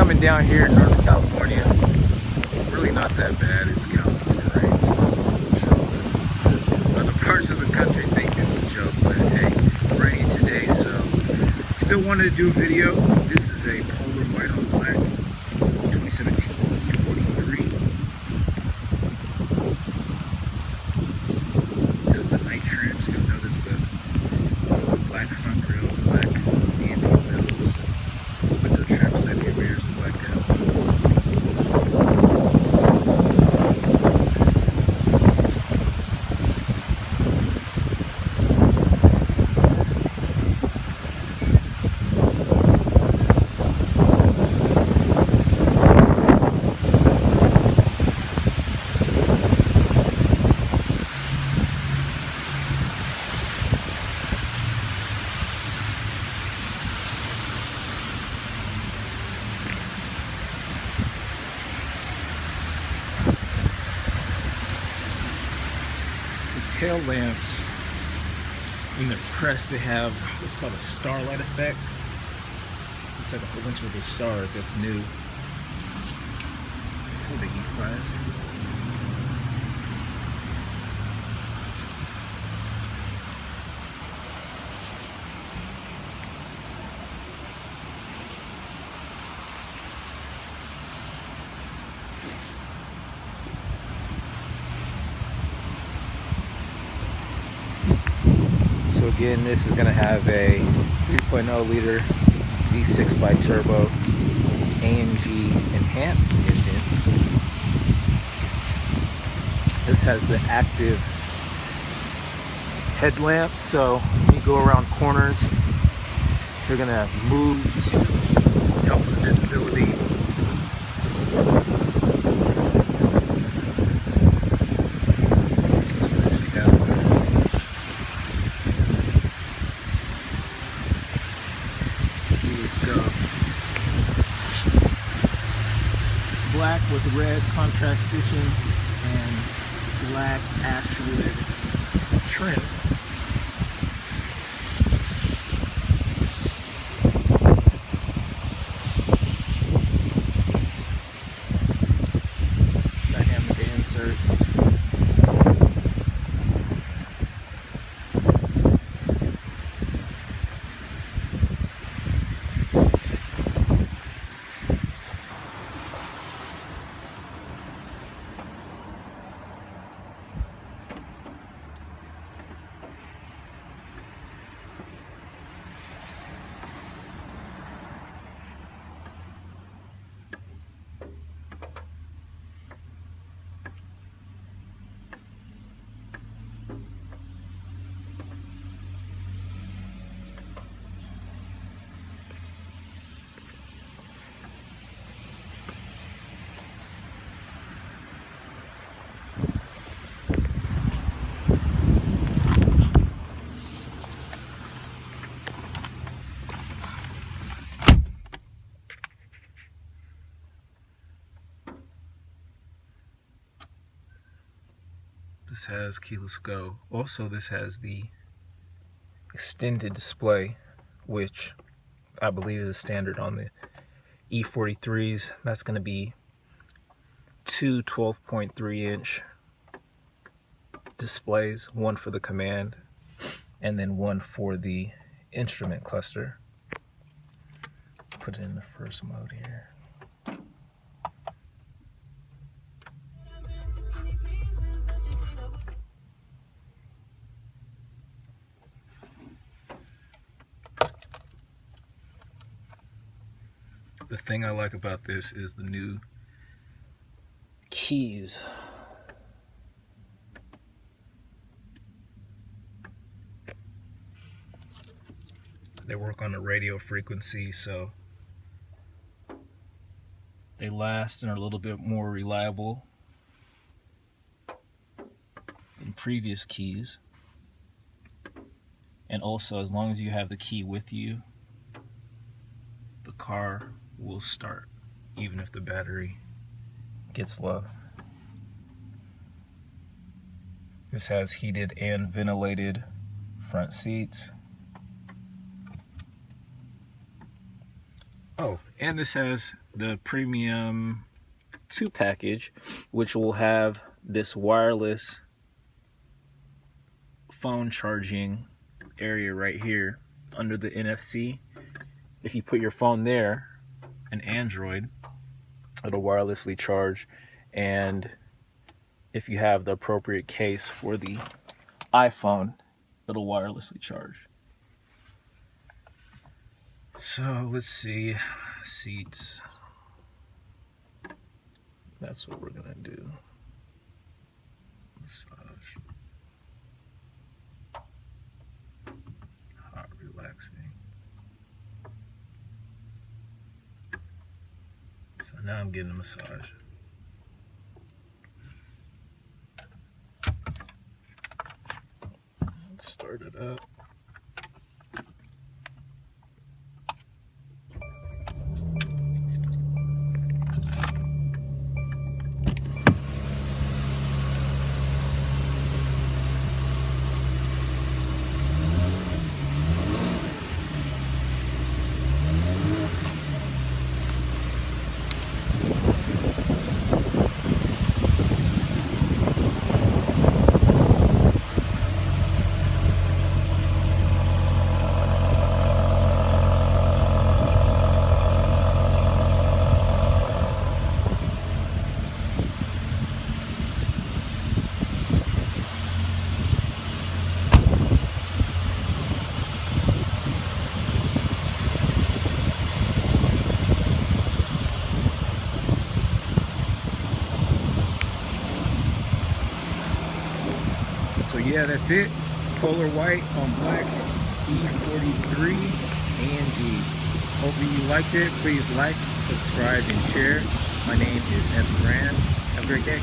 coming down here in Northern California. Really not that bad. It's California, right? So, other parts of the country think it's a joke, but hey, rain today, so still wanted to do a video. This is a polar white on black 2017 E43. There's the night trims. You'll notice the black front grille, black AMG wheels, window trim, side view mirrors are blacked out. Tail lamps in the press, they have what's called a starlight effect. It's like a whole bunch of the stars. That's new. For the E-Class. So again, this is going to have a 3.0 liter V6 bi-turbo AMG enhanced engine. This has the active headlamps, so when you go around corners, they're going to move to help with visibility. Black with red contrast stitching and black ashwood trim. Dynamic inserts. This has keyless go. Also, this has the extended display, which I believe is standard on the E43s. That's going to be two 12.3 inch displays, one for the command and then one for the instrument cluster. Put it in the first mode here. The thing I like about this is the new keys. They work on a radio frequency, so they last and are a little bit more reliable than previous keys. And also, as long as you have the key with you, the car will start, even if the battery gets low. This has heated and ventilated front seats. Oh, and this has the Premium 2 package, which will have this wireless phone charging area right here under the NFC. If you put your phone there, an Android, it'll wirelessly charge, and if you have the appropriate case for the iPhone, it'll wirelessly charge. So let's see, seats. That's what we're gonna do. Massage. Hot, relaxing. So now I'm getting a massage. Let's start it up. So yeah, that's it. Polar white on black E43 AMG. Hopefully you liked it. Please like, subscribe, and share. My name is Ed Moran. Have a great day.